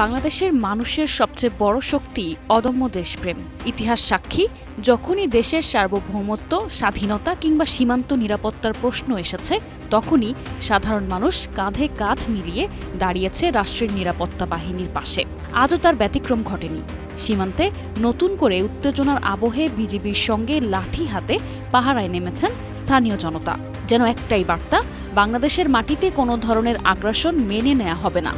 বাংলাদেশের মানুষের সবচেয়ে বড় শক্তি অদম্য দেশপ্রেম। ইতিহাস সাক্ষী, যখনই দেশের সার্বভৌমত্ব, স্বাধীনতা কিংবা সীমান্ত নিরাপত্তার প্রশ্ন এসেছে, তখনই সাধারণ মানুষ কাঁধে কাঁধ মিলিয়ে দাঁড়িয়েছে রাষ্ট্রের নিরাপত্তা বাহিনীর পাশে। আজও তার ব্যতিক্রম ঘটেনি। সীমান্তে নতুন করে উত্তেজনার আবহে বিজিবির সঙ্গে লাঠি হাতে পাহারায় নেমেছেন স্থানীয় জনতা। যেন একটাই বার্তা, বাংলাদেশের মাটিতে কোনো ধরনের আগ্রাসন মেনে নেওয়া হবে না।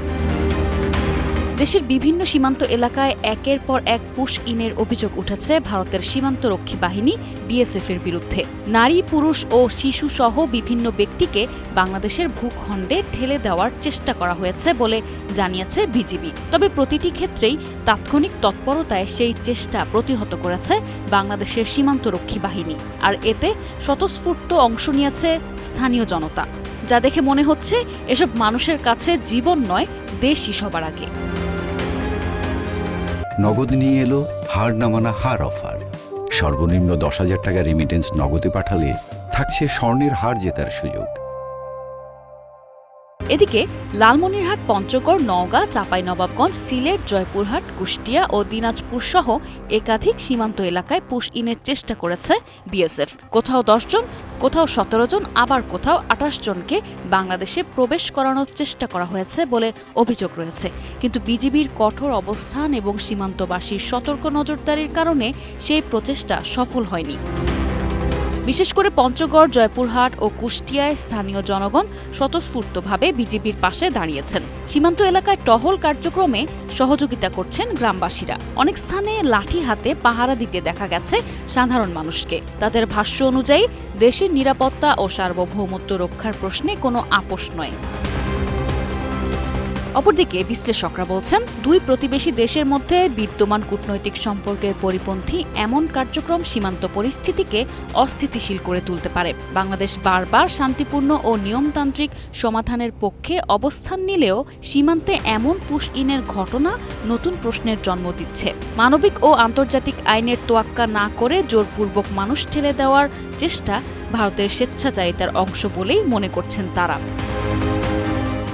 দেশের বিভিন্ন সীমান্ত এলাকায় একের পর এক পুশ ইনের অভিযোগ উঠেছে ভারতের সীমান্তরক্ষী বাহিনী বিএসএফের বিরুদ্ধে। নারী, পুরুষ ও শিশু সহ বিভিন্ন ব্যক্তিকে বাংলাদেশের ভূখণ্ডে ঠেলে দেওয়ার চেষ্টা করা হয়েছে বলে জানিয়েছে বিজিবি। তবে প্রতিটি ক্ষেত্রেই তাৎক্ষণিক তৎপরতায় সেই চেষ্টা প্রতিহত করেছে বাংলাদেশের সীমান্তরক্ষী বাহিনী। আর এতে স্বতঃস্ফূর্ত অংশ নিয়েছে স্থানীয় জনতা, যা দেখে মনে হচ্ছে এসব মানুষের কাছে জীবন নয়, দেশই সবার আগে। নগদ নিয়ে এলো হার না মানা হার অফার। সর্বনিম্ন 10,000 টাকা রেমিটেন্স নগদে পাঠালে থাকছে স্বর্ণের হার জেতার সুযোগ। এদিকে লালমনিরহাট, পঞ্চগড়, নওগাঁ, চাঁপাইনবাবগঞ্জ, সিলেট, জয়পুরহাট, কুষ্টিয়া ও দিনাজপুর সহ একাধিক সীমান্ত এলাকায় পুশ ইনের চেষ্টা করেছে বিএসএফ। কোথাও 10 জন, কোথাও 17 জন, আবার কোথাও 28 জনকে বাংলাদেশে প্রবেশ করানোর চেষ্টা করা হয়েছে বলে অভিযোগ রয়েছে। কিন্তু বিজিবির কঠোর অবস্থান এবং সীমান্তবাসীর সতর্ক নজরদারির কারণে সেই প্রচেষ্টা সফল হয়নি। বিশেষ করে পঞ্চগড়, জয়পুরহাট ও কুষ্টিয়ায় স্থানীয় জনগণ স্বতঃস্ফূর্তভাবে বিজিবির পাশে দাঁড়িয়েছেন। সীমান্ত এলাকায় টহল কার্যক্রমে সহযোগিতা করছেন গ্রামবাসীরা। অনেক স্থানে লাঠি হাতে পাহারা দিতে দেখা গেছে সাধারণ মানুষকে। তাদের ভাষ্য অনুযায়ী দেশের নিরাপত্তা ও সার্বভৌমত্ব রক্ষার প্রশ্নে কোনো আপোষ নয়। অপরদিকে বিশ্লেষকরা বলছেন, দুই প্রতিবেশী দেশের মধ্যে বিদ্যমান কূটনৈতিক সম্পর্কের পরিপন্থী এমন কার্যক্রম সীমান্ত পরিস্থিতিকে অস্থিতিশীল করে তুলতে পারে। বাংলাদেশ বারবার শান্তিপূর্ণ ও নিয়মতান্ত্রিক সমাধানের পক্ষে অবস্থান নিলেও সীমান্তে এমন পুশ ইনের ঘটনা নতুন প্রশ্নের জন্ম দিচ্ছে। মানবিক ও আন্তর্জাতিক আইনের তোয়াক্কা না করে জোরপূর্বক মানুষ ঠেলে দেওয়ার চেষ্টা ভারতের স্বেচ্ছাচারিতার অংশ বলেই মনে করছেন তারা।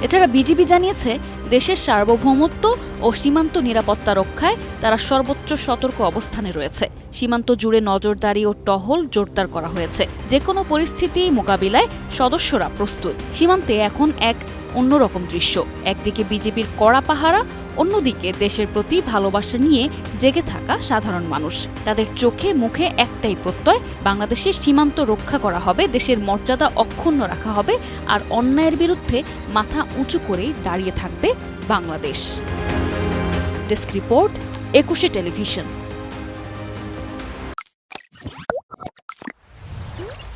এছাড়া বিজিবি জানিয়েছে, দেশের সার্বভৌমত্ব ও সীমান্ত নিরাপত্তা রক্ষায় তারা সর্বোচ্চ সতর্ক অবস্থানে রয়েছে। সীমান্ত জুড়ে নজরদারি ও টহল জোরদার করা হয়েছে। যে কোনো পরিস্থিতি মোকাবিলায় সদস্যরা প্রস্তুত। সীমান্তে এখন এক অন্যরকম দৃশ্য। একদিকে বিজিবির কড়া পাহারা, অন্যদিকে দেশের প্রতি ভালোবাসা নিয়ে জেগে থাকা সাধারণ মানুষ। তাদের চোখে মুখে একটাই প্রত্যয়, বাংলাদেশের সীমান্ত রক্ষা করা হবে, দেশের মর্যাদা অক্ষুণ্ণ রাখা হবে, আর অন্যায়ের বিরুদ্ধে মাথা উঁচু করেই দাঁড়িয়ে থাকবে বাংলাদেশ। Desk report, 21 television.